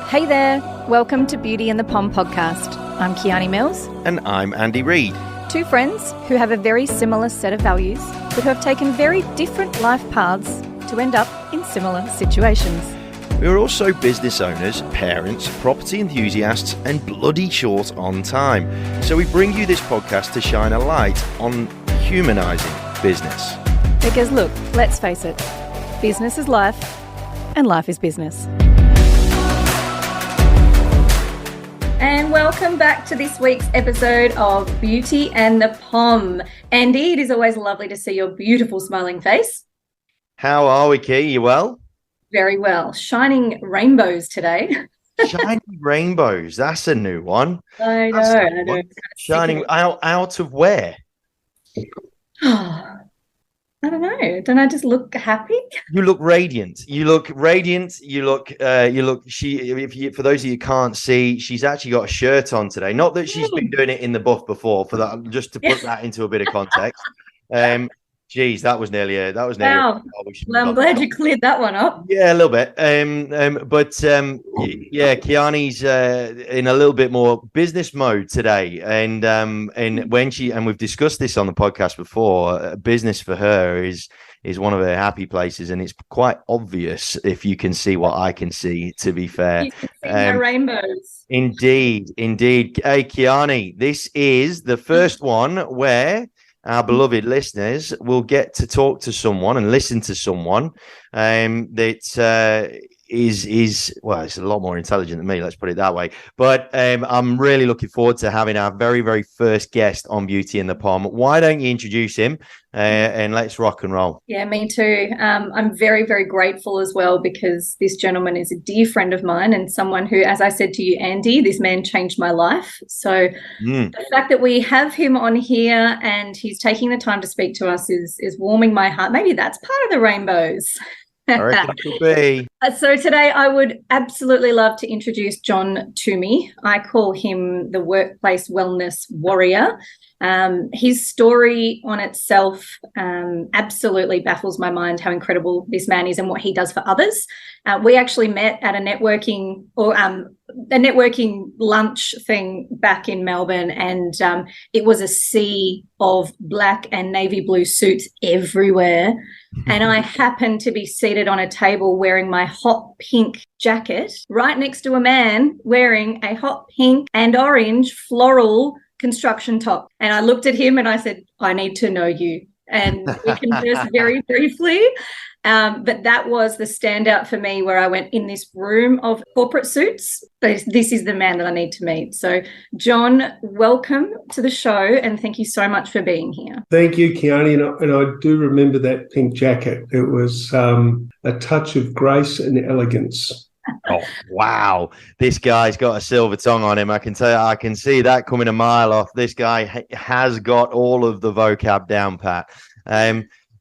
Hey there, welcome to Beauty and the Pom podcast. I'm Kiani Mills. And I'm Andy Reid. Two friends who have a very similar set of values, but who have taken very different life paths to end up in similar situations. We are also business owners, parents, property enthusiasts, and bloody short on time. So we bring you this podcast to shine a light on humanising business. Because look, let's face it, business is life, and life is business. And welcome back to this week's episode of Beauty and the Pom. Andy, it is always lovely to see your beautiful smiling face. How are we, Key? You well? Very well. Shining rainbows today. Shining rainbows. That's a new one. I know. Shining out of where? I don't know. Don't I just look happy? You look radiant. You look radiant. For those of you who can't see, she's actually got a shirt on today. Not that she's been doing it in the buff before, for that, just to put that into a bit of context. Geez, that was nearly wow. Well, I'm glad you cleared that one up. Yeah, a little bit. Kiani's in a little bit more business mode today, and we've discussed this on the podcast before. Business for her is one of her happy places, and it's quite obvious if you can see what I can see. To be fair, you can see my rainbows. Indeed. Hey, Kiani, this is the first one where our beloved listeners will get to talk to someone and listen to someone that is it's a lot more intelligent than me, let's put it that way. But I'm really looking forward to having our very, very first guest on Beauty and the Pom. Why don't you introduce him and let's rock and roll? Yeah, me too. I'm very, very grateful as well, because this gentleman is a dear friend of mine and someone who, as I said to you, Andy, this man changed my life. So the fact that we have him on here and he's taking the time to speak to us is warming my heart. Maybe that's part of the rainbows. I reckon it could be. So today I would absolutely love to introduce John Toomey. I call him the workplace wellness warrior. His story on itself absolutely baffles my mind how incredible this man is and what he does for others. We actually met at a networking lunch thing back in Melbourne, and it was a sea of black and navy blue suits everywhere. And I happened to be seated on a table wearing my hot pink jacket right next to a man wearing a hot pink and orange floral construction top. And I looked at him and I said, I need to know you. And we conversed very briefly. But that was the standout for me, where I went, in this room of corporate suits, this is the man that I need to meet. So, John, welcome to the show, and thank you so much for being here. Thank you, Kiani. And I do remember that pink jacket. It was a touch of grace and elegance. Oh, wow. This guy's got a silver tongue on him. I can tell you, I can see that coming a mile off. This guy has got all of the vocab down pat.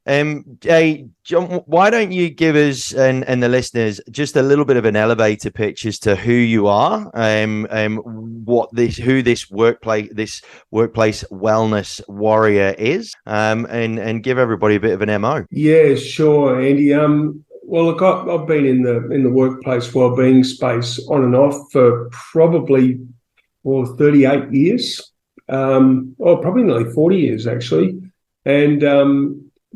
Hey, John, why don't you give us and the listeners just a little bit of an elevator pitch as to who you are, who this workplace wellness warrior is, and give everybody a bit of an MO. Yeah, sure, Andy. Well, look, I've been in the workplace wellbeing space on and off for probably 38 years, probably nearly 40 years actually, and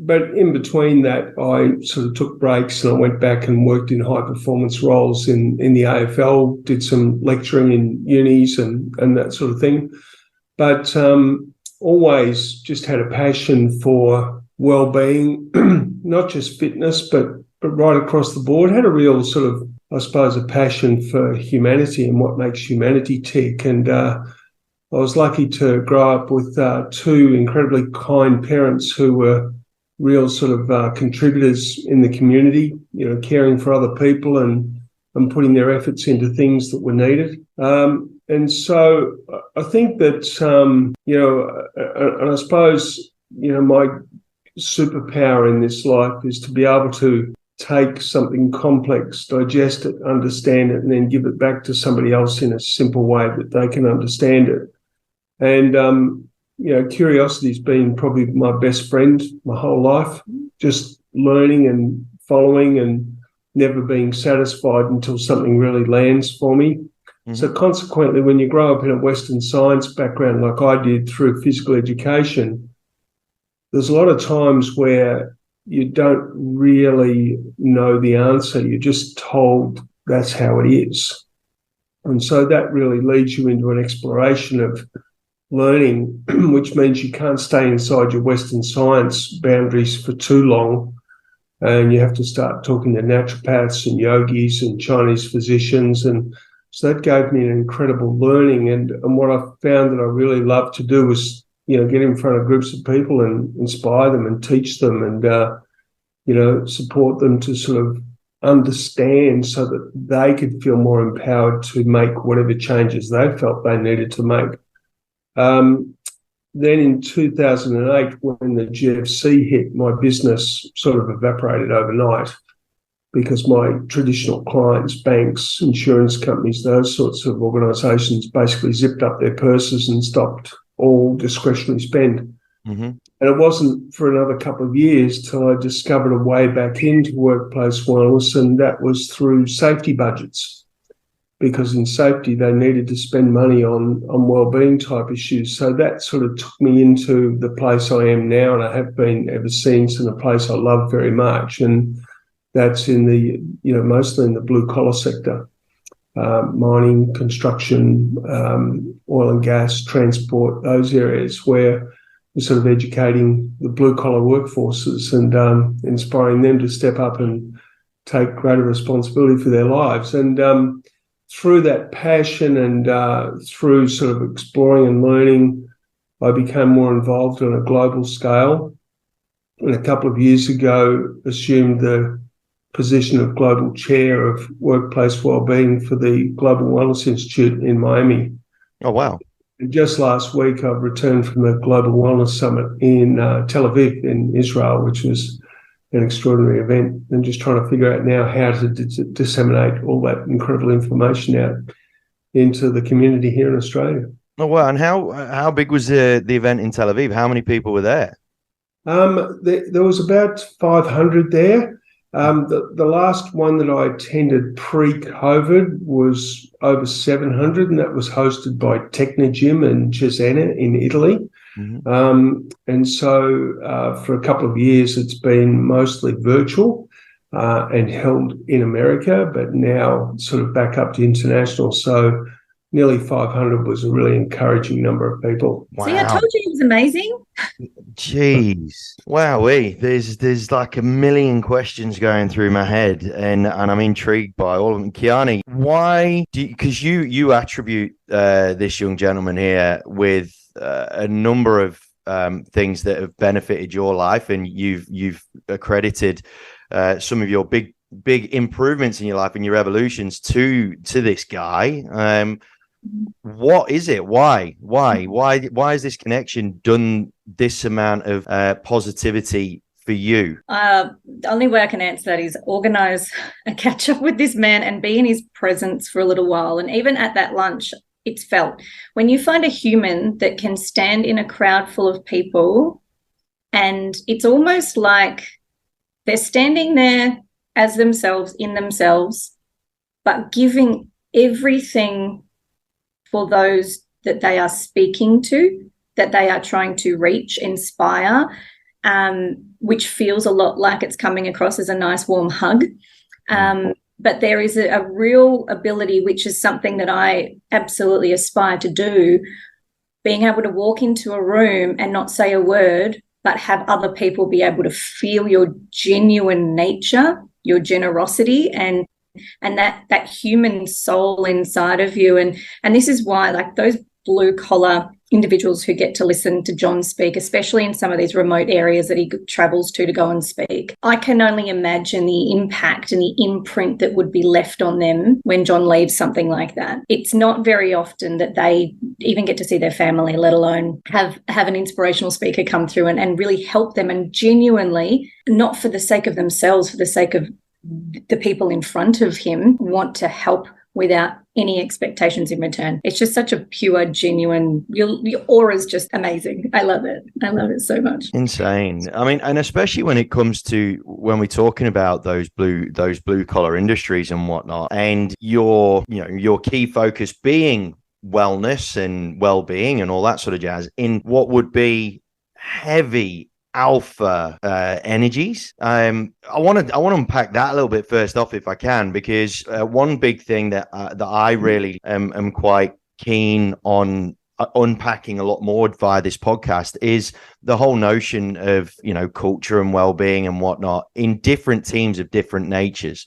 but in between that, I sort of took breaks and I went back and worked in high performance roles in the AFL, did some lecturing in unis and that sort of thing. But always just had a passion for well-being, not just fitness, but right across the board. Had a real sort of, I suppose, a passion for humanity and what makes humanity tick. And I was lucky to grow up with two incredibly kind parents who were real sort of contributors in the community, caring for other people and putting their efforts into things that were needed. And so I think that, and I suppose, my superpower in this life is to be able to take something complex, digest it, understand it, and then give it back to somebody else in a simple way that they can understand it. And, curiosity's been probably my best friend my whole life, just learning and following and never being satisfied until something really lands for me. Mm-hmm. So consequently, when you grow up in a Western science background like I did through physical education, there's a lot of times where you don't really know the answer. You're just told that's how it is. And so that really leads you into an exploration of learning, which means you can't stay inside your Western science boundaries for too long. And you have to start talking to naturopaths and yogis and Chinese physicians. And so that gave me an incredible learning. And what I found that I really loved to do was, get in front of groups of people and inspire them and teach them and, support them to sort of understand so that they could feel more empowered to make whatever changes they felt they needed to make. Then in 2008, when the GFC hit, my business sort of evaporated overnight because my traditional clients, banks, insurance companies, those sorts of organisations basically zipped up their purses and stopped all discretionary spend. Mm-hmm. And it wasn't for another couple of years till I discovered a way back into workplace wellness, and that was through safety budgets. Because in safety, they needed to spend money on wellbeing type issues. So that sort of took me into the place I am now, and I have been ever since, and a place I love very much. And that's in the, mostly in the blue collar sector, mining, construction, oil and gas, transport, those areas where we're sort of educating the blue collar workforces and inspiring them to step up and take greater responsibility for their lives. And through that passion and through sort of exploring and learning, I became more involved on a global scale. And a couple of years ago, assumed the position of global chair of workplace wellbeing for the Global Wellness Institute in Miami. Oh, wow. And just last week, I've returned from the Global Wellness Summit in Tel Aviv in Israel, which was an extraordinary event, and just trying to figure out now how to disseminate all that incredible information out into the community here in Australia. Oh, wow. And how big was the event in Tel Aviv? How many people were there? There was about 500 there. The last one that I attended pre-COVID was over 700, and that was hosted by Technogym and Cesena in Italy. Mm-hmm. And so for a couple of years, it's been mostly virtual and held in America, but now sort of back up to international. So nearly 500 was a really encouraging number of people. Wow. See, I told you it was amazing. Jeez. Wowee. There's like a million questions going through my head, and I'm intrigued by all of them. Kiani, why do you, because you attribute this young gentleman here with a number of things that have benefited your life, and you've accredited some of your big improvements in your life and your evolutions to this guy. What is it? Why has this connection done this amount of positivity for you? The only way I can answer that is organize a catch up with this man and be in his presence for a little while. And even at that lunch, it's felt when you find a human that can stand in a crowd full of people, and it's almost like they're standing there as themselves, in themselves, but giving everything for those that they are speaking to, that they are trying to reach, inspire, which feels a lot like it's coming across as a nice warm hug. But there is a real ability, which is something that I absolutely aspire to do, being able to walk into a room and not say a word, but have other people be able to feel your genuine nature, your generosity, and that human soul inside of you. And this is why, like, those blue collar individuals who get to listen to John speak, especially in some of these remote areas that he travels to go and speak, I can only imagine the impact and the imprint that would be left on them when John leaves something like that. It's not very often that they even get to see their family, let alone have an inspirational speaker come through and really help them, and genuinely, not for the sake of themselves, for the sake of the people in front of him, want to help without any expectations in return. It's just such a pure, genuine, your aura is just amazing. I love it. I love it so much. Insane. I mean, and especially when it comes to when we're talking about those blue collar industries and whatnot, and your key focus being wellness and well-being and all that sort of jazz in what would be heavy alpha energies. I want to unpack that a little bit first off, if I can, because one big thing that I really am quite keen on unpacking a lot more via this podcast is the whole notion of culture and well-being and whatnot in different teams of different natures.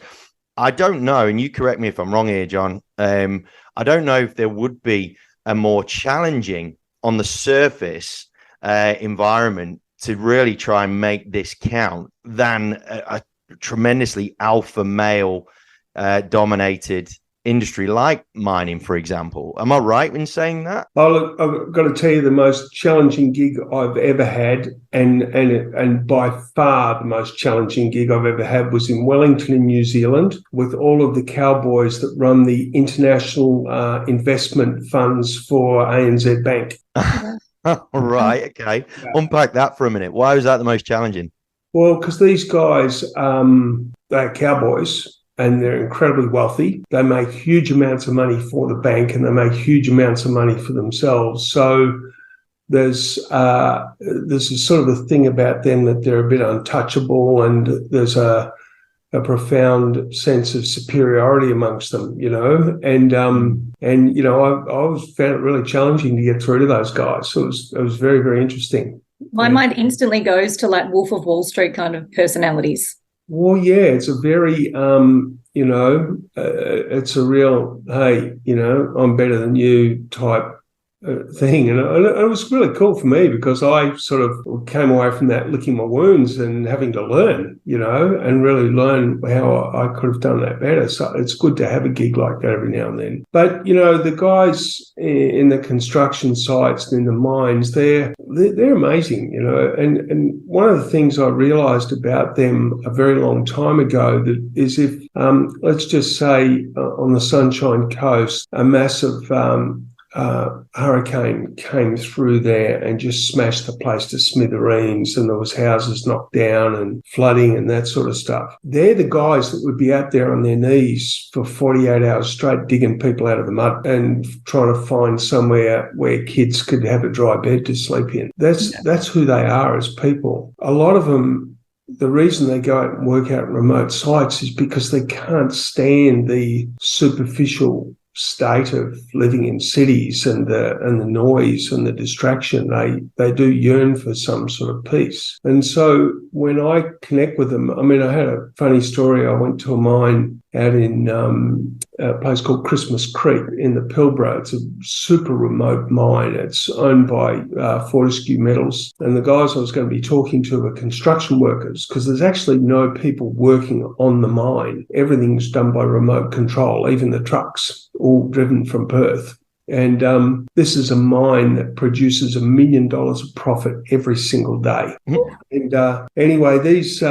I don't know, and you correct me if I'm wrong here, John. I don't know if there would be a more challenging on the surface environment to really try and make this count than a tremendously alpha male dominated industry like mining, for example. Am I right in saying that? Oh, look, I've got to tell you, the most challenging gig I've ever had, and by far the most challenging gig I've ever had, was in Wellington in New Zealand with all of the cowboys that run the international investment funds for ANZ Bank. Right, okay. Yeah. Unpack that for a minute. Why was that the most challenging? Well, because these guys, they're cowboys, and they're incredibly wealthy. They make huge amounts of money for the bank, and they make huge amounts of money for themselves. So there's a sort of a thing about them that they're a bit untouchable, and there's a profound sense of superiority amongst them, and I always found it really challenging to get through to those guys. So it was very, very interesting. My mind instantly goes to like Wolf of Wall Street kind of personalities. Well, yeah, it's a very, it's a real, hey, I'm better than you type thing. And it was really cool for me because I sort of came away from that licking my wounds and having to learn, and really learn how I could have done that better. So it's good to have a gig like that every now and then. But, the guys in the construction sites and in the mines, they're amazing, and one of the things I realized about them a very long time ago that is if, let's just say on the Sunshine Coast, a massive hurricane came through there and just smashed the place to smithereens, and there was houses knocked down and flooding and that sort of stuff. They're the guys that would be out there on their knees for 48 hours straight digging people out of the mud and trying to find somewhere where kids could have a dry bed to sleep in. That's who they are as people. A lot of them, the reason they go out and work out in remote sites is because they can't stand the superficial state of living in cities and the noise and the distraction. They do yearn for some sort of peace. And so when I connect with them, I mean, I had a funny story. I went to a mine out in a place called Christmas Creek in the Pilbara. It's a super remote mine. It's owned by Fortescue Metals. And the guys I was going to be talking to were construction workers because there's actually no people working on the mine. Everything's done by remote control, even the trucks, all driven from Perth. And this is a mine that produces $1 million of profit every single day. And anyway, these...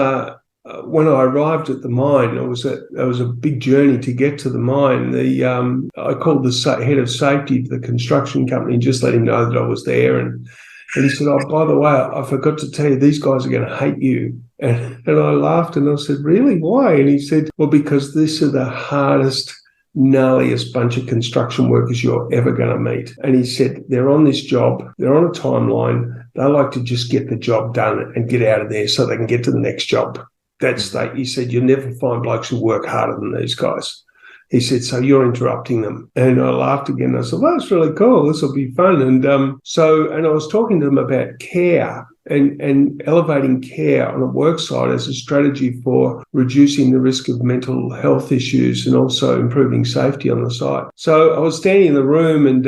when I arrived at the mine, it was a big journey to get to the mine. I called the head of safety of the construction company and just let him know that I was there. And he said, "Oh, by the way, I forgot to tell you, these guys are going to hate you." And I laughed and I said, "Really? Why?" And he said, "Well, because these are the hardest, gnarliest bunch of construction workers you're ever going to meet." And he said, "They're on this job. They're on a timeline. They like to just get the job done and get out of there so they can get to the next job." He said, "You'll never find blokes who work harder than these guys." He said, "So you're interrupting them." And I laughed again. I said, "Well, that's really cool. This will be fun." And I was talking to them about care and elevating care on a work site as a strategy for reducing the risk of mental health issues and also improving safety on the site. So I was standing in the room and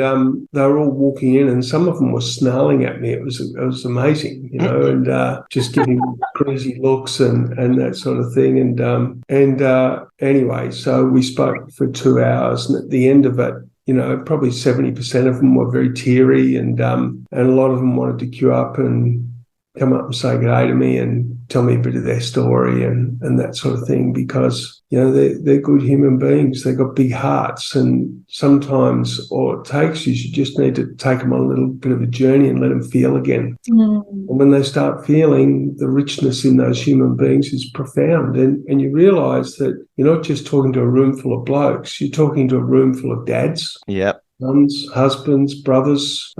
they were all walking in and some of them were snarling at me. It was amazing, and just giving crazy looks and that sort of thing. Anyway, so we spoke for 2 hours, and at the end of it, probably 70% of them were very teary, and a lot of them wanted to queue up and come up and say good day to me. And tell me a bit of their story and that sort of thing, because, you know, they're good human beings. They've got big hearts, and sometimes all it takes is you just need to take them on a little bit of a journey and let them feel again. And when they start feeling, the richness in those human beings is profound. And you realise that you're not just talking to a room full of blokes, you're talking to a room full of dads. Yep. Sons, husbands, brothers,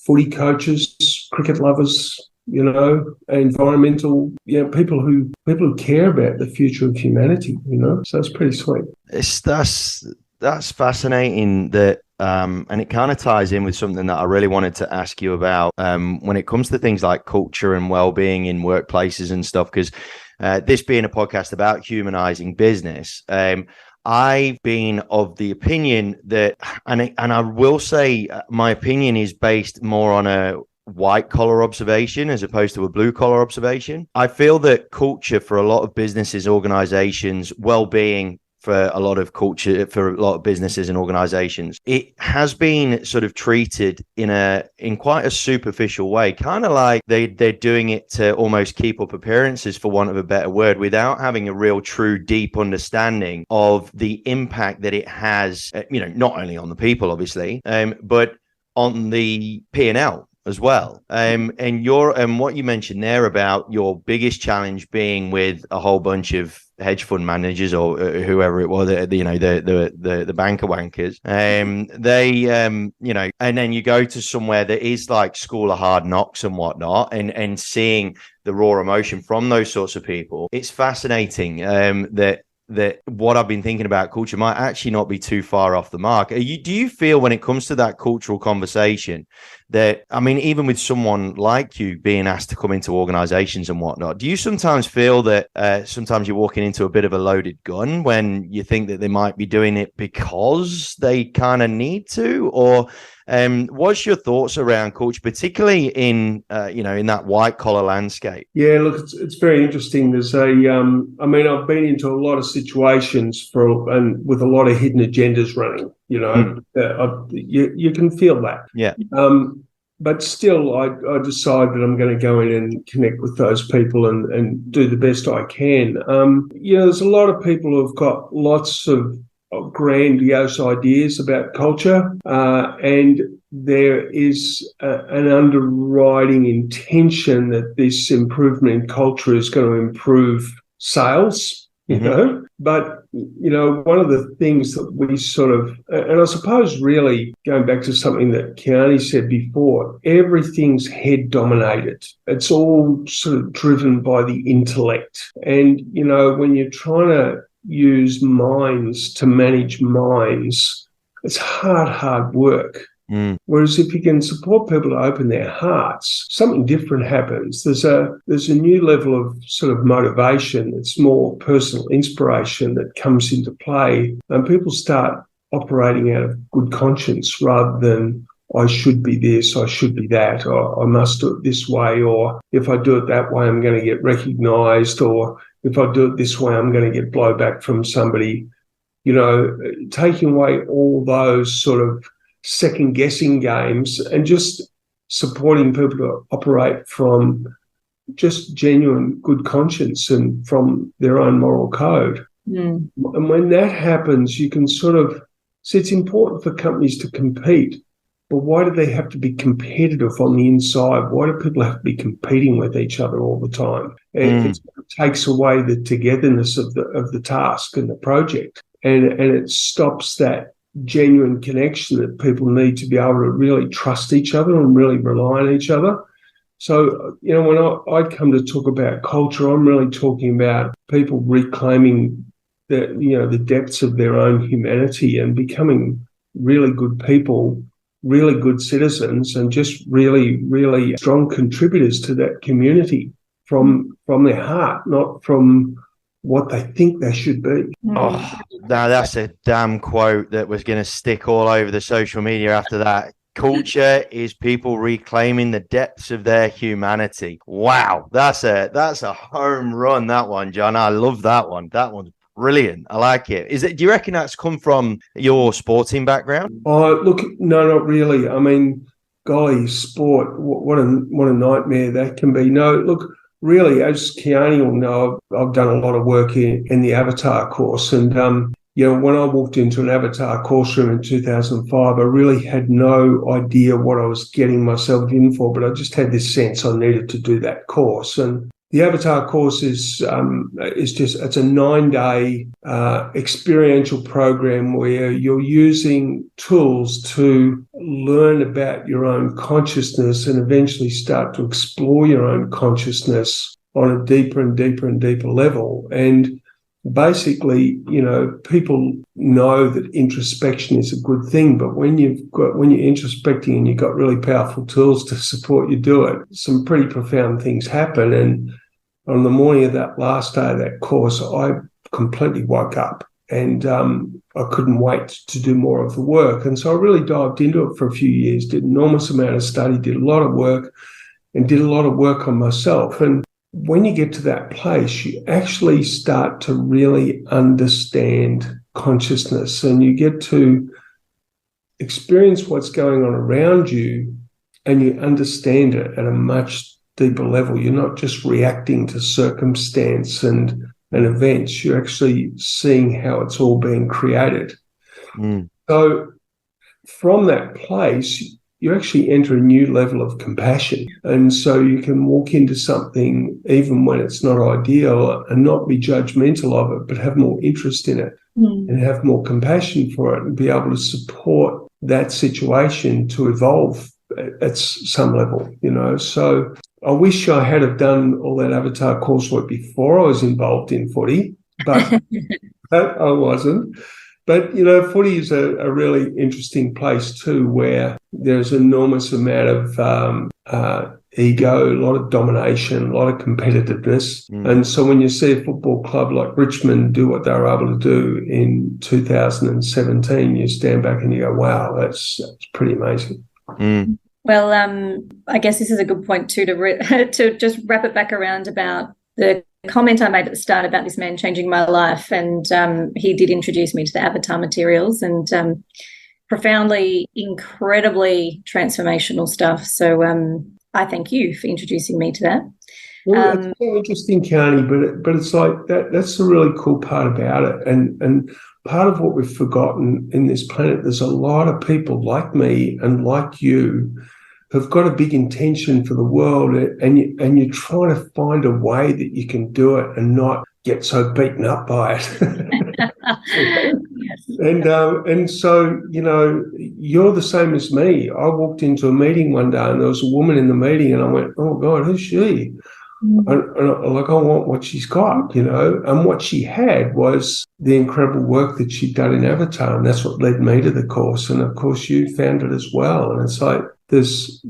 footy coaches, cricket lovers, you know, environmental, you know, people who care about the future of humanity, you know. So it's pretty sweet. That's fascinating. That and it kind of ties in with something that I really wanted to ask you about when it comes to things like culture and well-being in workplaces and stuff, because this being a podcast about humanizing business, I've been of the opinion that, and I will say my opinion is based more on a white collar observation as opposed to a blue collar observation. I feel that culture for a lot of businesses, organizations, well-being for a lot of culture, for a lot of businesses and organizations, it has been sort of treated in quite a superficial way, kind of like they're doing it to almost keep up appearances, for want of a better word, without having a real true deep understanding of the impact that it has, you know, not only on the people obviously, but on the P&L as well. And what you mentioned there about your biggest challenge being with a whole bunch of hedge fund managers or whoever it was, you know, the banker wankers, they you know, and then you go to somewhere that is like School of Hard Knocks and whatnot, and seeing the raw emotion from those sorts of people. It's fascinating that what I've been thinking about culture might actually not be too far off the mark. Do you feel when it comes to that cultural conversation that, I mean, even with someone like you being asked to come into organizations and whatnot, do you sometimes feel that sometimes you're walking into a bit of a loaded gun when you think that they might be doing it because they kind of need to? Or what's your thoughts around culture, particularly in you know, in that white collar landscape? Yeah, look, it's very interesting. There's I mean, I've been into a lot of situations and with a lot of hidden agendas running. You know, you can feel that. Yeah. But still, I decide that I'm going to go in and connect with those people and do the best I can. You know, there's a lot of people who've got lots of grandiose ideas about culture, and there is an underwriting intention that this improvement in culture is going to improve sales, you know. But, you know, one of the things that we sort of, and I suppose really going back to something that Kiani said before, everything's head dominated. It's all sort of driven by the intellect. And, you know, when you're trying to use minds to manage minds, it's hard work. Whereas if you can support people to open their hearts, something different happens. There's a new level of sort of motivation. It's more personal inspiration that comes into play, and people start operating out of good conscience rather than I should be this, I should be that, or I must do it this way, or if I do it that way, I'm going to get recognised, or if I do it this way, I'm going to get blowback from somebody. You know, taking away all those sort of second-guessing games and just supporting people to operate from just genuine good conscience and from their own moral code. And when that happens, you can sort of see it's important for companies to compete, but why do they have to be competitive on the inside? Why do people have to be competing with each other all the time? It takes away the togetherness of the task and the project, and it stops that genuine connection that people need to be able to really trust each other and really rely on each other. So, you know, when I come to talk about culture, I'm really talking about people reclaiming the depths of their own humanity and becoming really good people, really good citizens, and just really, really strong contributors to that community from their heart, not from what they think they should be. Oh, now that's a damn quote that was going to stick all over the social media after that. Culture is people reclaiming the depths of their humanity. Wow, that's a home run, that one, John. I love that one. That one's brilliant. I like it. Do you reckon that's come from your sporting background? Oh, look, no, not really. I mean, golly, sport, what a nightmare that can be. No, look, really, as Kiani will know, I've done a lot of work in the Avatar course. And, when I walked into an Avatar course room in 2005, I really had no idea what I was getting myself in for, but I just had this sense I needed to do that course. And the Avatar course it's a 9-day experiential program where you're using tools to learn about your own consciousness and eventually start to explore your own consciousness on a deeper and deeper and deeper level. And basically, people know that introspection is a good thing, but when you're introspecting and you've got really powerful tools to support you do it, some pretty profound things happen. And on the morning of that last day of that course, I completely woke up and I couldn't wait to do more of the work. And so I really dived into it for a few years, did an enormous amount of study, did a lot of work, and did a lot of work on myself. And when you get to that place, you actually start to really understand consciousness, and you get to experience what's going on around you, and you understand it at a much deeper level. You're not just reacting to circumstance and events. You're actually seeing how it's all being created. So from that place, you actually enter a new level of compassion. And so you can walk into something, even when it's not ideal, and not be judgmental of it, but have more interest in it and have more compassion for it and be able to support that situation to evolve at some level, So I wish I had have done all that Avatar coursework before I was involved in footy, but I wasn't. But, footy is a really interesting place too, where there's an enormous amount of ego, a lot of domination, a lot of competitiveness. And so when you see a football club like Richmond do what they were able to do in 2017, you stand back and you go, wow, that's pretty amazing. Well, I guess this is a good point too to just wrap it back around about the comment I made at the start about this man changing my life. And he did introduce me to the Avatar materials, and profoundly, incredibly transformational stuff. So I thank you for introducing me to that. Well, it's so interesting, Kiani, but it's like that's the really cool part about it. And part of what we've forgotten in this planet, there's a lot of people like me and like you who've got a big intention for the world, and you're trying to find a way that you can do it and not get so beaten up by it. And so, you're the same as me. I walked into a meeting one day and there was a woman in the meeting and I went, oh God, who's she? And I want what she's got, and what she had was the incredible work that she'd done in Avatar, and that's what led me to the course. And of course you found it as well. And it's like, there's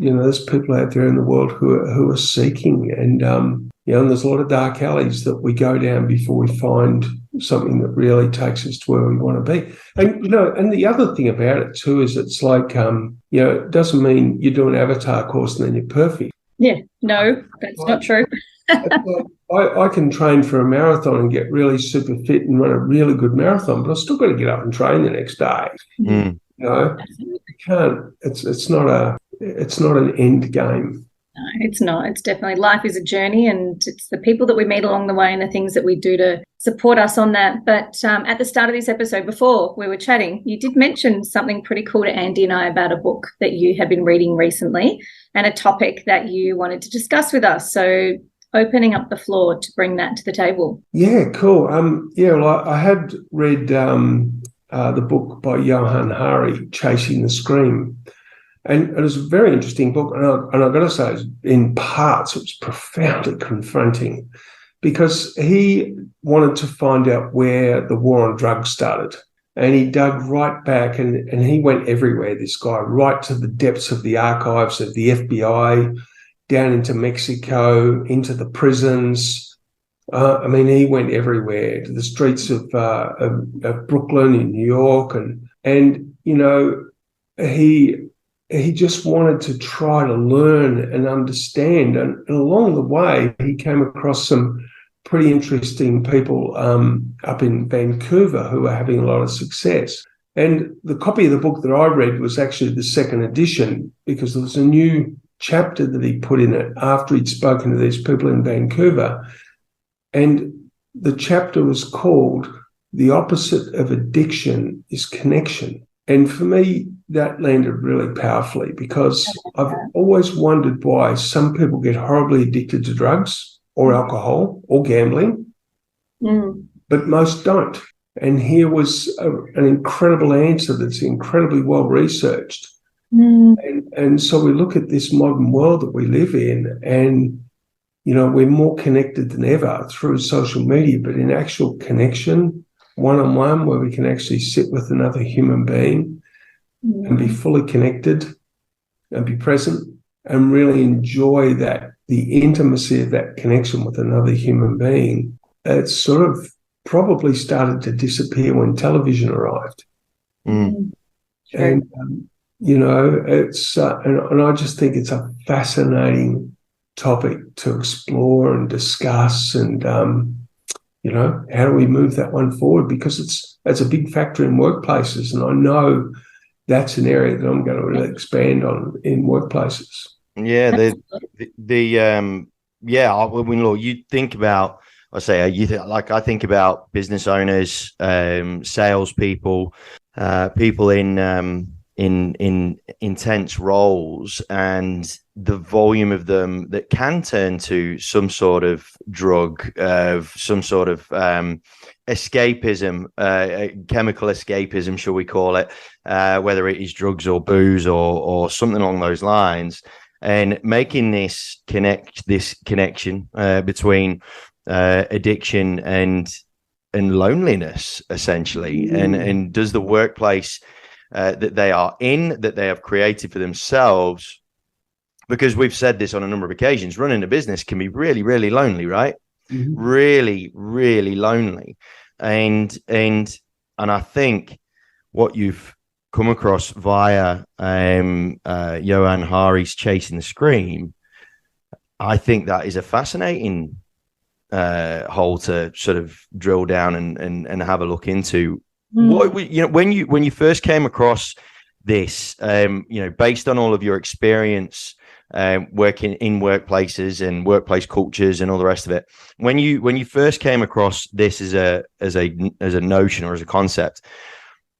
people out there in the world who are seeking, and and there's a lot of dark alleys that we go down before we find something that really takes us to where we want to be. And and the other thing about it too is it's like it doesn't mean you do an Avatar course and then you're perfect. Yeah, no, that's not true. I can train for a marathon and get really super fit and run a really good marathon, but I've still got to get up and train the next day. You can't. It's not an end game. No, it's not. It's definitely, life is a journey, and it's the people that we meet along the way and the things that we do to support us on that. But at the start of this episode, before we were chatting, you did mention something pretty cool to Andy and I about a book that you have been reading recently and a topic that you wanted to discuss with us. So opening up the floor to bring that to the table. Yeah, cool. I had read the book by Johann Hari, Chasing the Scream. And it was a very interesting book. And I've got to say, in parts, it was profoundly confronting because he wanted to find out where the war on drugs started. And he dug right back and he went everywhere, this guy, right to the depths of the archives of the FBI, down into Mexico, into the prisons. He went everywhere, to the streets of Brooklyn in New York. And he just wanted to try to learn and understand. And along the way, he came across some pretty interesting people up in Vancouver who were having a lot of success. And the copy of the book that I read was actually the second edition because there was a new chapter that he put in it after he'd spoken to these people in Vancouver. And the chapter was called "The Opposite of Addiction is Connection." And for me, that landed really powerfully, because I've always wondered why some people get horribly addicted to drugs or alcohol or gambling, but most don't. And here was an incredible answer that's incredibly well researched. And so we look at this modern world that we live in, and we're more connected than ever through social media, but in actual connection, one-on-one, where we can actually sit with another human being and be fully connected and be present and really enjoy the intimacy of that connection with another human being. It's sort of probably started to disappear when television arrived. And, it's, and I just think it's a fascinating topic to explore and discuss, and how do we move that one forward, because it's a big factor in workplaces, and I know that's an area that I'm going to really expand on in workplaces. Yeah, when look, you think about, I think about business owners, salespeople, people in intense roles, and the volume of them that can turn to some sort of drug, some sort of escapism, chemical escapism, shall we call it, whether it is drugs or booze or something along those lines, and making this connection between addiction and loneliness, essentially. And does the workplace that they are in, that they have created for themselves, because we've said this on a number of occasions, running a business can be really, really lonely, right? Really, really lonely. And I think what you've come across via Johan Hari's Chasing the Scream, I think that is a fascinating hole to sort of drill down and have a look into. What when you first came across this, based on all of your experience working in workplaces and workplace cultures and all the rest of it, when you first came across this as a notion or as a concept,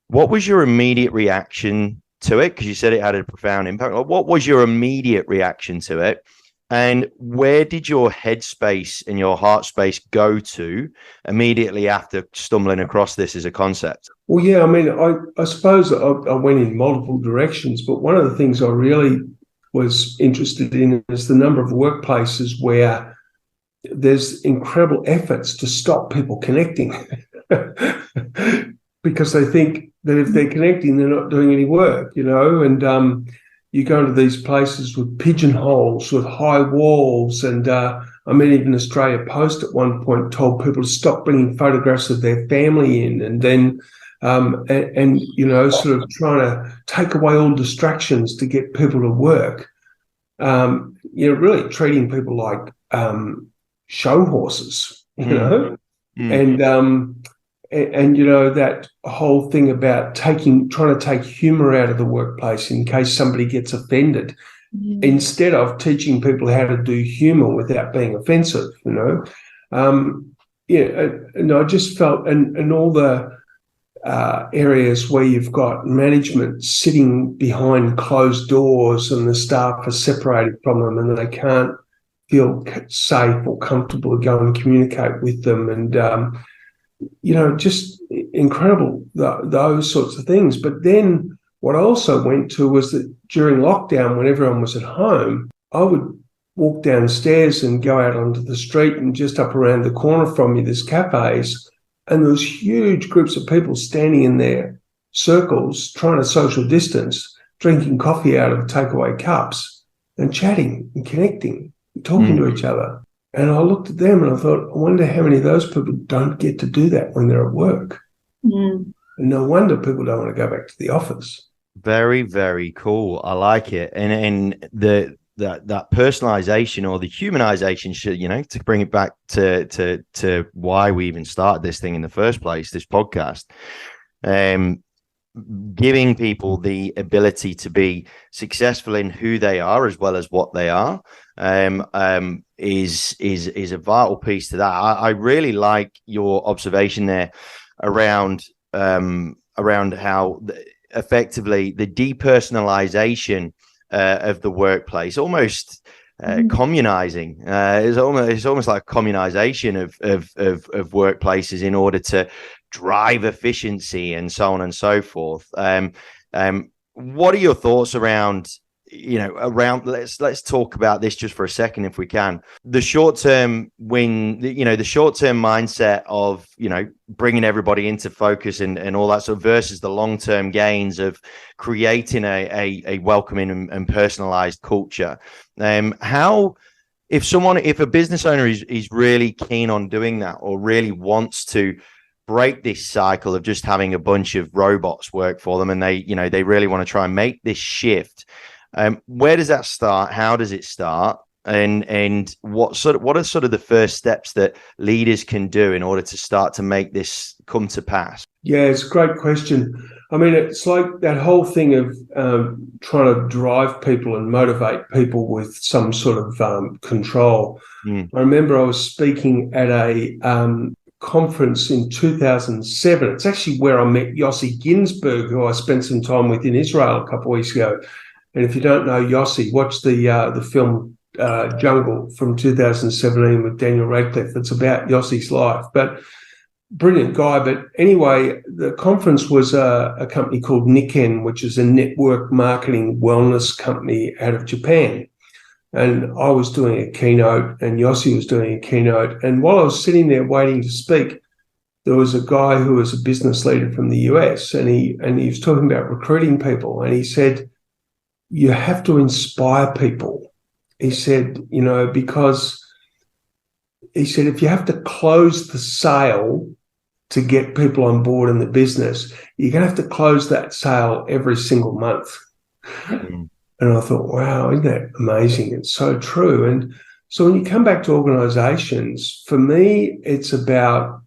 what was your immediate reaction to it? Because you said it had a profound impact. What was your immediate reaction to it? And where did your headspace and your heart space go to immediately after stumbling across this as a concept? Well, yeah, I mean, I suppose I went in multiple directions, but one of the things I really was interested in is the number of workplaces where there's incredible efforts to stop people connecting because they think that if they're connecting, they're not doing any work, and you go into these places with pigeonholes, with high walls, and even Australia Post at one point told people to stop bringing photographs of their family in, and then sort of trying to take away all distractions to get people to work. Really treating people like show horses, and that whole thing about trying to take humor out of the workplace in case somebody gets offended, instead of teaching people how to do humor without being offensive, and I just felt, and all the areas where you've got management sitting behind closed doors and the staff are separated from them and they can't feel safe or comfortable to go and communicate with them, and just incredible, those sorts of things. But then what I also went to was that during lockdown, when everyone was at home, I would walk downstairs and go out onto the street, and just up around the corner from me, there's cafes, and there was huge groups of people standing in their circles, trying to social distance, drinking coffee out of takeaway cups and chatting and connecting and talking to each other. And I looked at them and I thought, I wonder how many of those people don't get to do that when they're at work. And no wonder people don't want to go back to the office. Very, very cool. I like it. And that personalization or the humanization should, to bring it back to why we even started this thing in the first place, this podcast. giving people the ability to be successful in who they are as well as what they are is a vital piece to that. I really like your observation there around how effectively the depersonalization of the workplace, almost communizing. It's almost like communization of workplaces in order to drive efficiency and so on and so forth. What are your thoughts around let's talk about this just for a second, if we can. The short-term the short-term mindset of, bringing everybody into focus and all that sort of versus the long-term gains of creating a welcoming and personalized culture. If a business owner is really keen on doing that, or really wants to break this cycle of just having a bunch of robots work for them, and they really want to try and make this shift, where does that start? How does it start? And what are sort of the first steps that leaders can do in order to start to make this come to pass? Yeah, it's a great question. I mean, it's like that whole thing of trying to drive people and motivate people with some sort of control. I remember I was speaking at a conference in 2007. It's actually where I met Yossi Ginsberg, who I spent some time with in Israel a couple of weeks ago. And if you don't know Yossi, watch the film Jungle from 2017 with Daniel Radcliffe. It's about Yossi's life, but brilliant guy. But anyway, the conference was a company called Nikken, which is a network marketing wellness company out of Japan. And I was doing a keynote and Yossi was doing a keynote. And while I was sitting there waiting to speak, there was a guy who was a business leader from the US, and he was talking about recruiting people. And he said, you have to inspire people. He said, because he said, if you have to close the sale to get people on board in the business, you're going to have to close that sale every single month. And I thought, wow, isn't that amazing? It's so true. And so when you come back to organizations, for me, it's about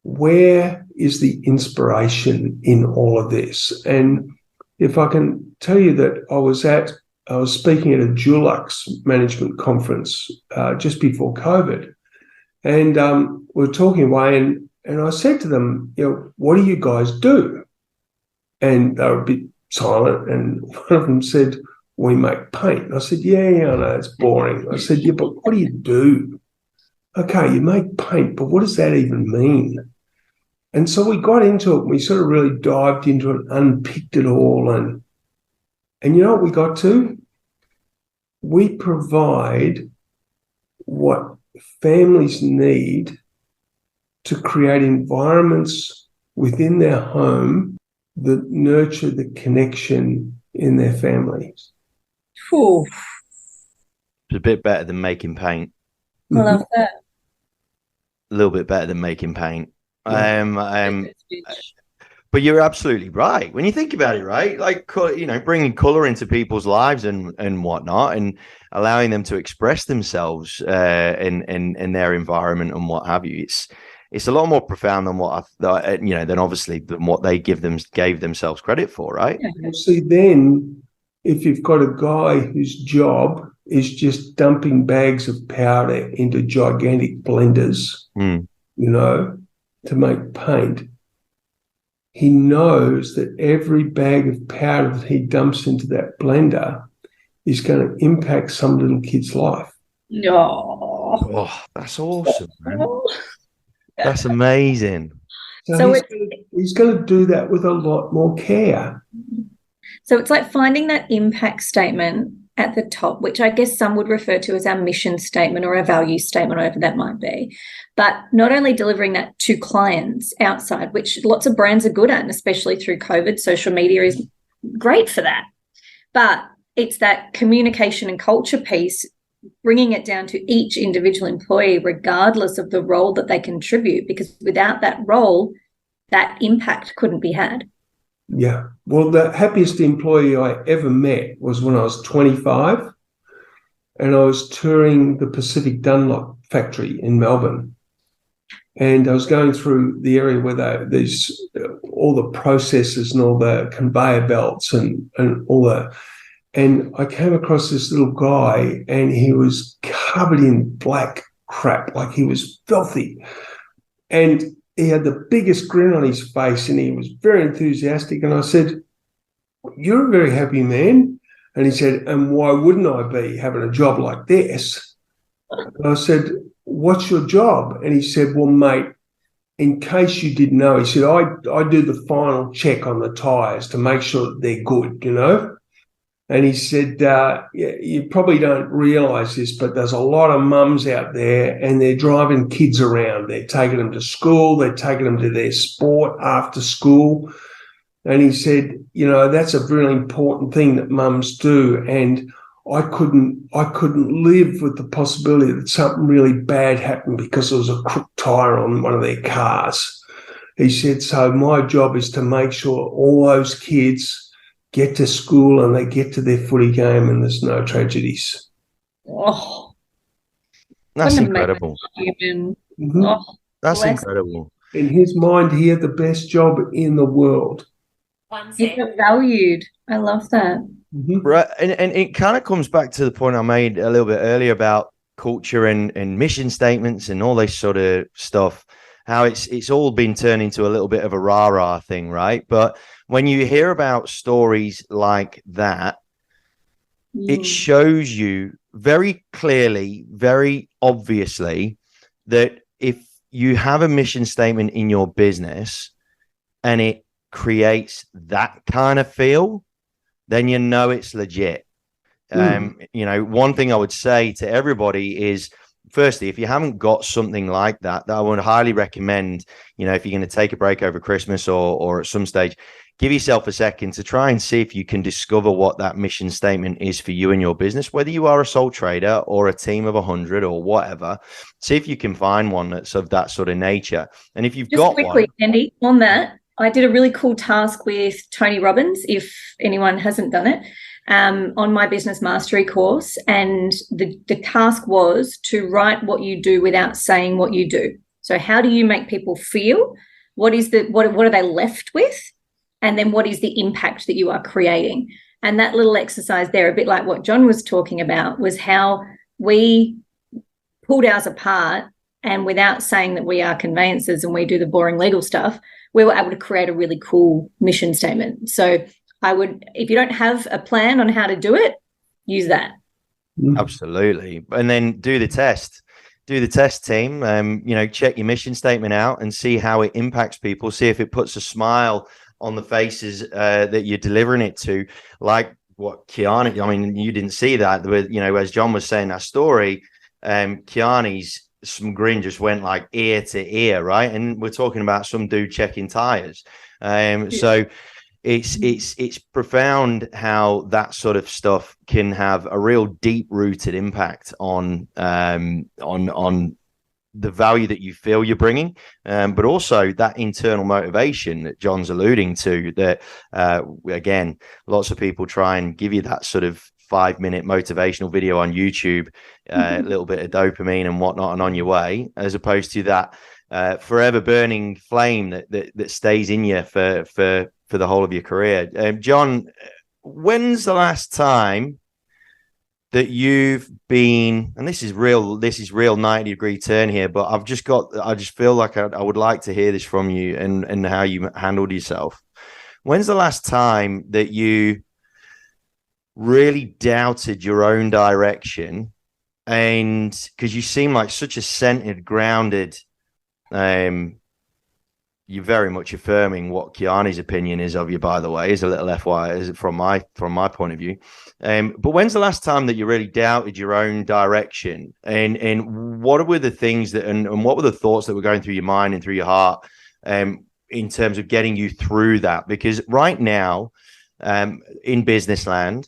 where is the inspiration in all of this? And if I can tell you that I was speaking at a Dulux management conference just before COVID, and we were talking away, and I said to them, what do you guys do? And they were a bit silent, and one of them said, we make paint. And I said, yeah, I know, it's boring. I said, yeah, but what do you do? Okay, you make paint, but what does that even mean? And so we got into it, and we sort of really dived into it, unpicked it all. And you know what we got to? We provide what families need to create environments within their home that nurture the connection in their families. Ooh. It's a bit better than making paint. I love that. A little bit better than making paint. But you're absolutely right. When you think about it, right? Like, bringing color into people's lives and whatnot, and allowing them to express themselves in their environment and what have you. It's a lot more profound than than obviously than what they gave themselves credit for, right? Yeah. See, then if you've got a guy whose job is just dumping bags of powder into gigantic blenders, to make paint, he knows that every bag of powder that he dumps into that blender is going to impact some little kid's life. Oh, that's awesome, man. That's amazing. So he's going to do that with a lot more care. So it's like finding that impact statement at the top, which I guess some would refer to as our mission statement or our value statement, whatever that might be. But not only delivering that to clients outside, which lots of brands are good at, and especially through COVID, social media is great for that. But it's that communication and culture piece, bringing it down to each individual employee, regardless of the role that they contribute, because without that role, that impact couldn't be had. Yeah. Well, the happiest employee I ever met was when I was 25 and I was touring the Pacific Dunlop factory in Melbourne. And I was going through the area where all the processes and all the conveyor belts and all that. And I came across this little guy, and he was covered in black crap, like he was filthy. And he had the biggest grin on his face, and he was very enthusiastic. And I said, "You're a very happy man." And he said, "And why wouldn't I be having a job like this?" And I said, "What's your job?" And he said, "Well, mate, in case you didn't know," he said, I do the final check on the tyres to make sure that they're good, you know. And he said, yeah, you probably don't realise this, but there's a lot of mums out there, and they're driving kids around. They're taking them to school. They're taking them to their sport after school. And he said, you know, that's a really important thing that mums do. And I couldn't live with the possibility that something really bad happened because there was a crooked tyre on one of their cars. He said, so my job is to make sure all those kids get to school and they get to their footy game and there's no tragedies. Oh, that's incredible. Mm-hmm. Oh, that's incredible. In his mind, he had the best job in the world. You feel valued. I love that. Mm-hmm. Right, and it kind of comes back to the point I made a little bit earlier about culture and mission statements and all this sort of stuff. How it's all been turned into a little bit of a rah-rah thing, right? But when you hear about stories like that, it shows you very clearly, very obviously, that if you have a mission statement in your business and it creates that kind of feel, then you know it's legit. You know, one thing I would say to everybody is, firstly, if you haven't got something like that, I would highly recommend, you know, if you're going to take a break over Christmas or at some stage, give yourself a second to try and see if you can discover what that mission statement is for you and your business, whether you are a sole trader or a team of 100 or whatever. See if you can find one that's of that sort of nature. And if you've got quickly, one, Andy, on that, I did a really cool task with Tony Robbins, if anyone hasn't done it, on my business mastery course. And the task was to write what you do without saying what you do. So how do you make people feel? What are they left with? And then what is the impact that you are creating? And that little exercise there, a bit like what John was talking about, was how we pulled ours apart, and without saying that we are conveyancers and we do the boring legal stuff, we were able to create a really cool mission statement. So I would, if you don't have a plan on how to do it, use that. Absolutely. And then do the test. Do the test, team. You know, check your mission statement out and see how it impacts people. See if it puts a smile on the faces that you're delivering it to. Like what Kiani, I mean, you didn't see that. You know, as John was saying that story, Kiani's some grin just went like ear to ear, right? And we're talking about some dude checking tires. So it's profound how that sort of stuff can have a real deep rooted impact on the value that you feel you're bringing, but also that internal motivation that John's alluding to, that again, lots of people try and give you that sort of 5-minute motivational video on YouTube, a little bit of dopamine and whatnot, and on your way, as opposed to that forever burning flame that stays in you for the whole of your career. John, when's the last time that you've been, and this is real 90-degree turn here, but I just feel like I would like to hear this from you and how you handled yourself. When's the last time that you really doubted your own direction? And because you seem like such a centered, grounded, you're very much affirming what Kiani's opinion is of you, by the way, is a little FYI, is it from my point of view. But when's the last time that you really doubted your own direction? And what were the things that, and what were the thoughts that were going through your mind and through your heart, in terms of getting you through that? Because right now, in business land,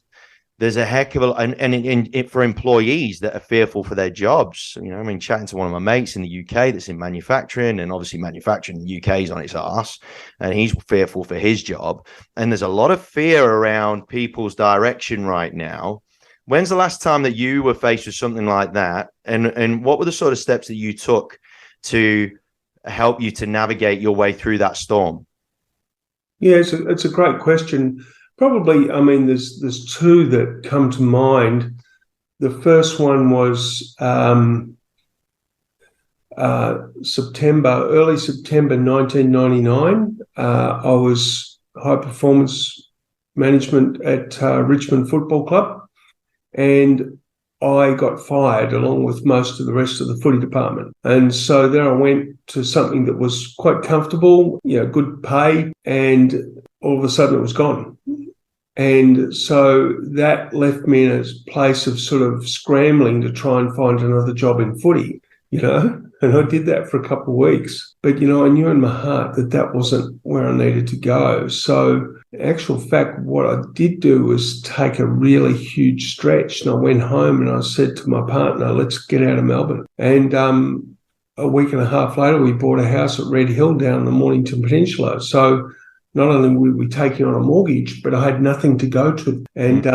there's a heck of a, and for employees that are fearful for their jobs. You know, I mean, chatting to one of my mates in the UK that's in manufacturing, and obviously manufacturing in the UK is on its arse, and he's fearful for his job. And there's a lot of fear around people's direction right now. When's the last time that you were faced with something like that? And what were the sort of steps that you took to help you to navigate your way through that storm? Yeah, it's a great question. Probably, I mean, there's two that come to mind. The first one was early September 1999. I was high performance management at Richmond Football Club, and I got fired along with most of the rest of the footy department. And so there I went to something that was quite comfortable, good pay, and all of a sudden it was gone. And so that left me in a place of sort of scrambling to try and find another job in footy, and I did that for a couple of weeks. But, I knew in my heart that that wasn't where I needed to go. So in actual fact, what I did do was take a really huge stretch, and I went home and I said to my partner, let's get out of Melbourne. And a week and a half later, we bought a house at Red Hill down the Mornington Peninsula. So not only were we taking on a mortgage, but I had nothing to go to. And,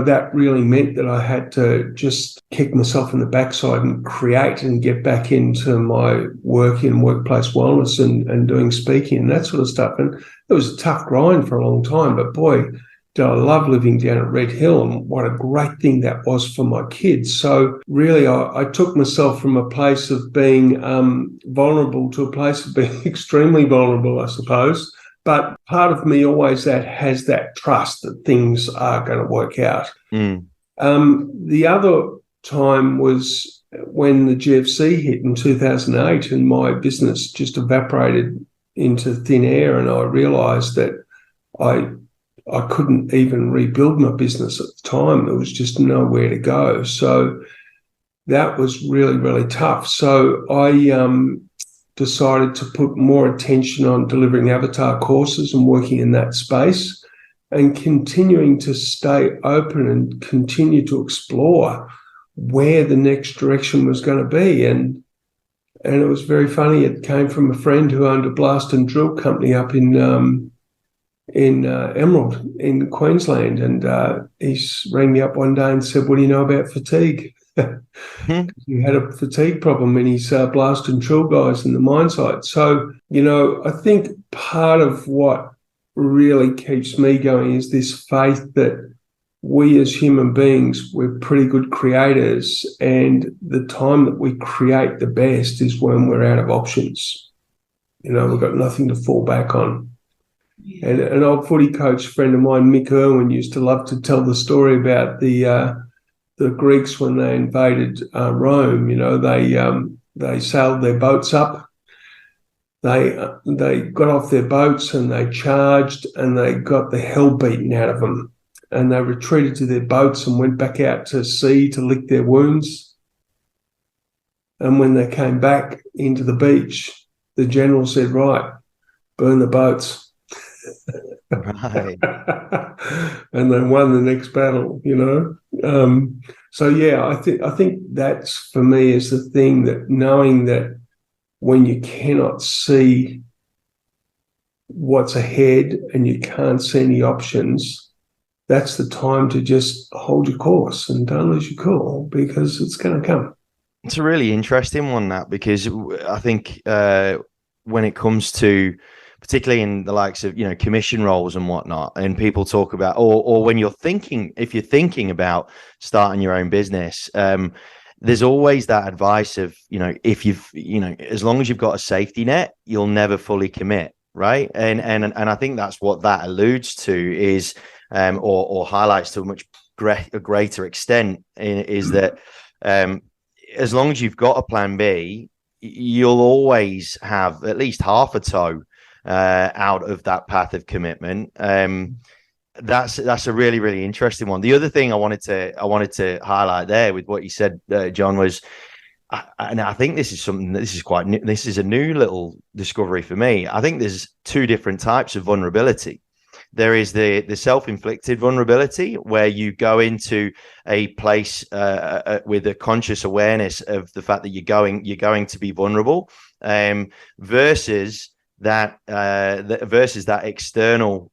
that really meant that I had to just kick myself in the backside and create and get back into my work in workplace wellness and doing speaking and that sort of stuff. And it was a tough grind for a long time, but boy, did I love living down at Red Hill, and what a great thing that was for my kids. So really, I took myself from a place of being vulnerable to a place of being extremely vulnerable, I suppose. But part of me always has that trust that things are going to work out. The other time was when the GFC hit in 2008, and my business just evaporated into thin air, and I realised that I couldn't even rebuild my business at the time. There was just nowhere to go. So that was really, really tough. So I decided to put more attention on delivering avatar courses and working in that space, and continuing to stay open and continue to explore where the next direction was going to be. And it was very funny. It came from a friend who owned a blast and drill company up in Emerald in Queensland, and he rang me up one day and said, what do you know about fatigue? He had a fatigue problem in his blast and drill guys in the mine site. So, I think part of what really keeps me going is this faith that we as human beings, we're pretty good creators, and the time that we create the best is when we're out of options. We've got nothing to fall back on. And an old footy coach friend of mine, Mick Irwin, used to love to tell the story about the Greeks when they invaded Rome. They sailed their boats up. They got off their boats and they charged, and they got the hell beaten out of them. And they retreated to their boats and went back out to sea to lick their wounds. And when they came back into the beach, the general said, right, burn the boats. Right. And they won the next battle, So yeah, I think that's, for me, is the thing, that knowing that when you cannot see what's ahead and you can't see any options, that's the time to just hold your course and don't lose your cool, because it's going to come. It's a really interesting one, that, because I think when it comes to, particularly in the likes of, commission roles and whatnot, and people talk about, or when if you're thinking about starting your own business, there's always that advice of, if as long as you've got a safety net, you'll never fully commit. Right. And I think that's what that alludes to is, or highlights to a much greater extent, is that as long as you've got a plan B, you'll always have at least half a toe out of that path of commitment. That's a really, really interesting one. The other thing I wanted to highlight there with what you said, John, was, and I think this is something that this is a new little discovery for me. I think there's two different types of vulnerability. There is the self-inflicted vulnerability, where you go into a place with a conscious awareness of the fact that you're going to be vulnerable, versus that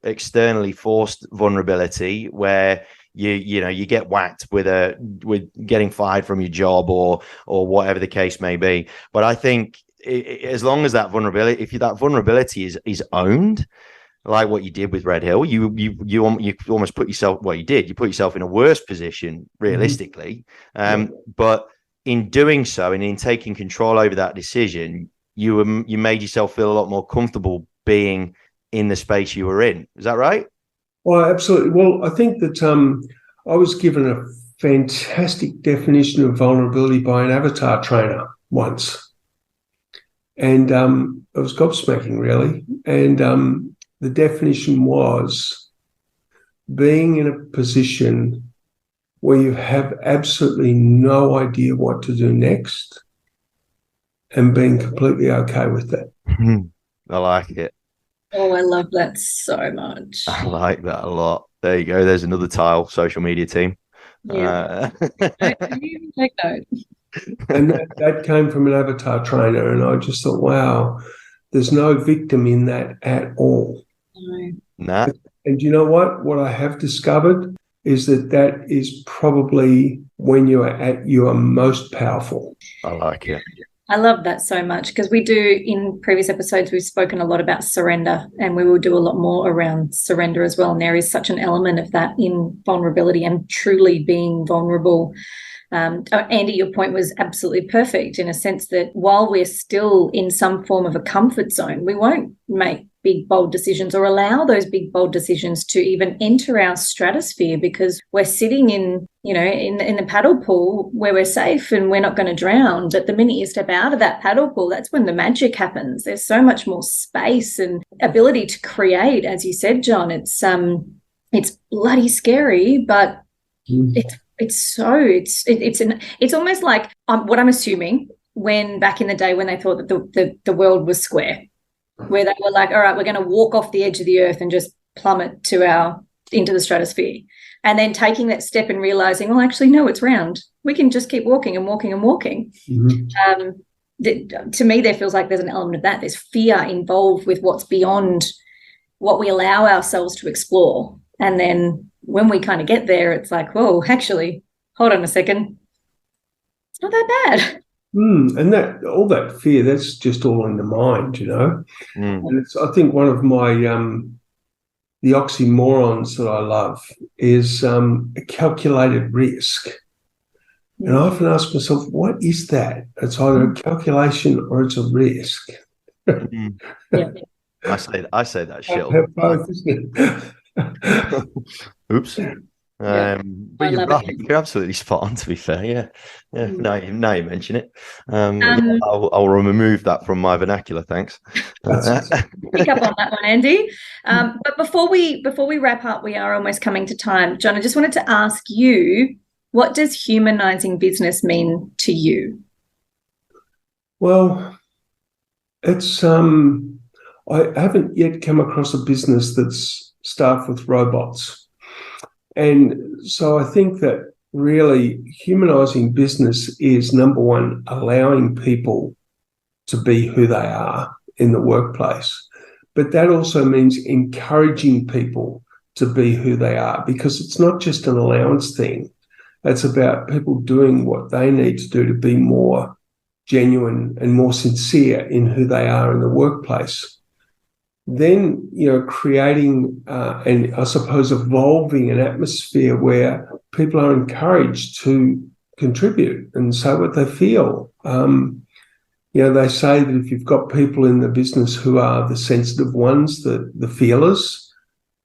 externally forced vulnerability, where you get whacked with getting fired from your job or whatever the case may be. But I think as long as that vulnerability, if that vulnerability is owned, like what you did with Red Hill, you almost put yourself, well, you did, you put yourself in a worse position realistically. But in doing so, and in taking control over that decision, you made yourself feel a lot more comfortable being in the space you were in. Is that right? Well, absolutely. Well, I think that I was given a fantastic definition of vulnerability by an avatar trainer once. And it was gobsmacking, really. And the definition was being in a position where you have absolutely no idea what to do next and being completely okay with that. I like it. Oh, I love that so much. I like that a lot. There you go. There's another tile, social media team. Yeah. I even take note. And that came from an avatar trainer. And I just thought, wow, there's no victim in that at all. No. Nah. And you know what? What I have discovered is that is probably when you are at your most powerful. I like it. I love that so much, because we do, in previous episodes, we've spoken a lot about surrender, and we will do a lot more around surrender as well. And there is such an element of that in vulnerability and truly being vulnerable. Andy, your point was absolutely perfect, in a sense that while we're still in some form of a comfort zone, we won't make big, bold decisions or allow those big, bold decisions to even enter our stratosphere, because we're sitting in the paddle pool where we're safe and we're not going to drown. But the minute you step out of that paddle pool, that's when the magic happens. There's so much more space and ability to create, as you said, John. It's bloody scary, but it's almost like what I'm assuming, when back in the day when they thought that the world was square, where they were like, all right, we're going to walk off the edge of the earth and just plummet into the stratosphere. And then taking that step and realizing, oh, actually, no, it's round. We can just keep walking and walking and walking. To me, there feels like there's an element of that. There's fear involved with what's beyond what we allow ourselves to explore. And then when we kind of get there, it's like, whoa, actually, hold on a second. It's not that bad. And that all that fear, that's just all in the mind, And it's, I think, one of my the oxymorons that I love is a calculated risk. And I often ask myself, what is that? It's either a calculation or it's a risk. Yeah. I say that shit. Both, isn't it? Oops. But you're right. You're absolutely spot on, to be fair. Yeah. Now you mention it. I'll remove that from my vernacular. Thanks. Pick up on that one, Andy. But before we wrap up, we are almost coming to time. John, I just wanted to ask you, what does humanizing business mean to you? Well, it's I haven't yet come across a business that's staffed with robots. And so I think that really humanizing business is, number one, allowing people to be who they are in the workplace. But that also means encouraging people to be who they are, because it's not just an allowance thing. It's about people doing what they need to do to be more genuine and more sincere in who they are in the workplace. Then, creating and I suppose evolving an atmosphere where people are encouraged to contribute and say what they feel. They say that if you've got people in the business who are the sensitive ones, the feelers,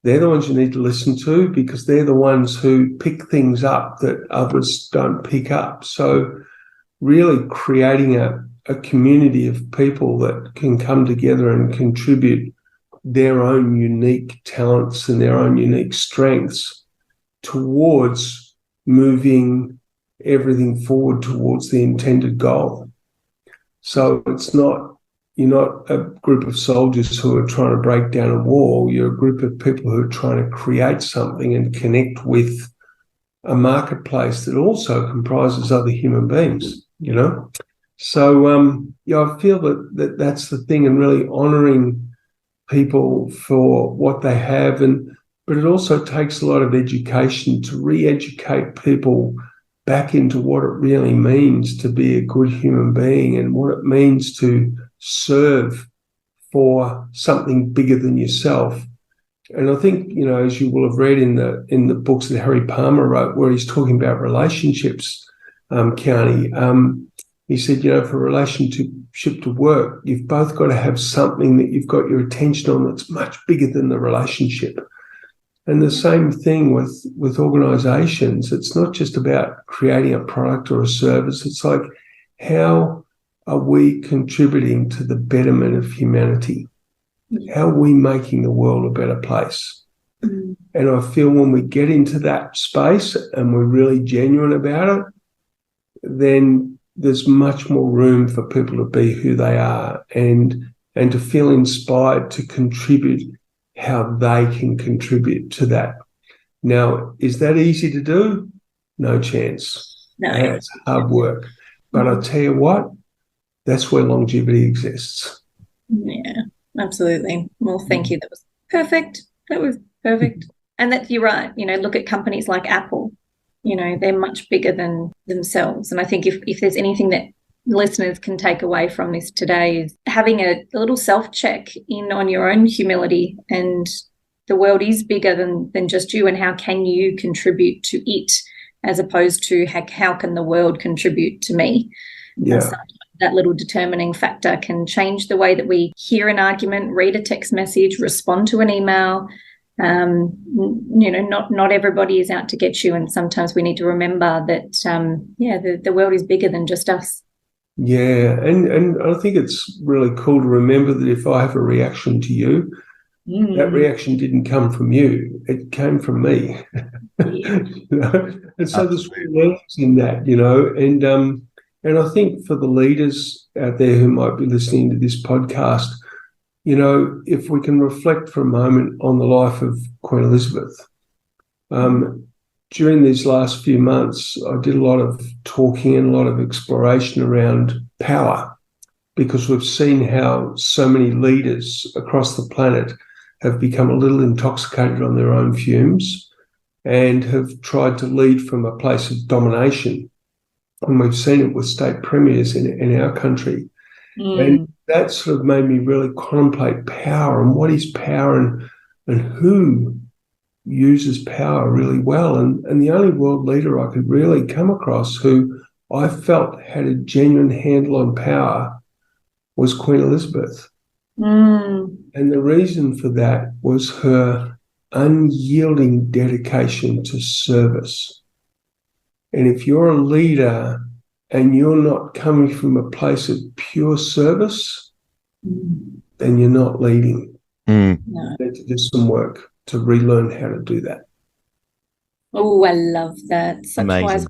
they're the ones you need to listen to, because they're the ones who pick things up that others don't pick up. So really creating a community of people that can come together and contribute their own unique talents and their own unique strengths towards moving everything forward towards the intended goal. So you're not a group of soldiers who are trying to break down a wall. You're a group of people who are trying to create something and connect with a marketplace that also comprises other human beings, So, I feel that that's the thing, and really honouring people for what they have, but it also takes a lot of education to re-educate people back into what it really means to be a good human being and what it means to serve for something bigger than yourself. And I think, you know, as you will have read in the books that Harry Palmer wrote, where he's talking about relationships, Kearney, he said, you know, for a relationship to work, you've both got to have something that you've got your attention on that's much bigger than the relationship. And the same thing with organisations. It's not just about creating a product or a service. It's like, how are we contributing to the betterment of humanity? How are we making the world a better place? Mm. And I feel when we get into that space and we're really genuine about it, then there's much more room for people to be who they are and to feel inspired to contribute how they can contribute to that. Now, is that easy to do? No chance. No. It's hard work. But I tell you what, that's where longevity exists. Yeah, absolutely. Well, thank you. That was perfect. And that you're right. You know, look at companies like Apple. You know, they're much bigger than themselves. And I think if there's anything that listeners can take away from this today is having a little self-check in on your own humility, and the world is bigger than just you, and how can you contribute to it as opposed to how can the world contribute to me? Yeah. That little determining factor can change the way that we hear an argument, read a text message, respond to an email. You know, not everybody is out to get you, and sometimes we need to remember that the world is bigger than just us. Yeah, and I think it's really cool to remember that if I have a reaction to you, that reaction didn't come from you; it came from me. Yeah. You know? And so there's learnings in that, you know, and I think for the leaders out there who might be listening to this podcast, you know, if we can reflect for a moment on the life of Queen Elizabeth. During these last few months, I did a lot of talking and a lot of exploration around power, because we've seen how so many leaders across the planet have become a little intoxicated on their own fumes and have tried to lead from a place of domination. And we've seen it with state premiers in our country. And that sort of made me really contemplate power and what is power and who uses power really well. And the only world leader I could really come across who I felt had a genuine handle on power was Queen Elizabeth. And the reason for that was her unyielding dedication to service. And if you're a leader and you're not coming from a place of pure service, then you're not leading. No. You need to do some work to relearn how to do that. Oh, I love that. Such Amazing. wise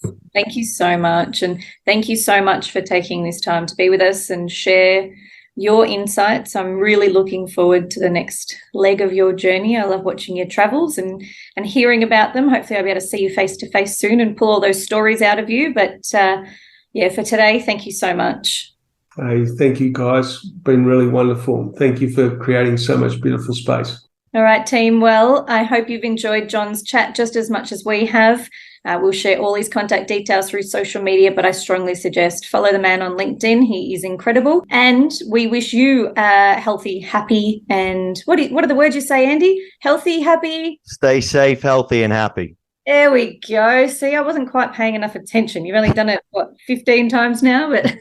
words. Thank you so much. And thank you so much for taking this time to be with us and share your insights. I'm really looking forward to the next leg of your journey. I love watching your travels and hearing about them. Hopefully I'll be able to see you face to face soon and pull all those stories out of you. But for today, thank you so much. Hey, thank you, guys. Been really wonderful. Thank you for creating so much beautiful space. All right, team. Well, I hope you've enjoyed John's chat just as much as we have. We'll share all his contact details through social media, but I strongly suggest follow the man on LinkedIn. He is incredible. And we wish you healthy, happy, and what are the words you say, Andy? Healthy, happy. Stay safe, healthy, and happy. There we go. See, I wasn't quite paying enough attention. You've only done it, 15 times now, but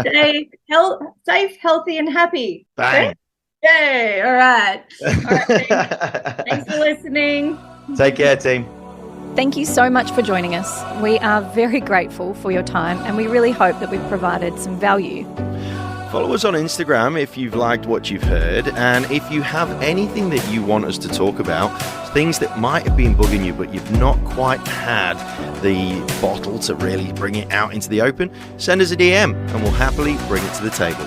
stay safe, healthy, and happy. Bang. Okay? Yay. All right. Thanks for listening. Take care, team. Thank you so much for joining us. We are very grateful for your time, and we really hope that we've provided some value. Follow us on Instagram if you've liked what you've heard, and if you have anything that you want us to talk about, things that might have been bugging you but you've not quite had the bottle to really bring it out into the open, send us a DM and we'll happily bring it to the table.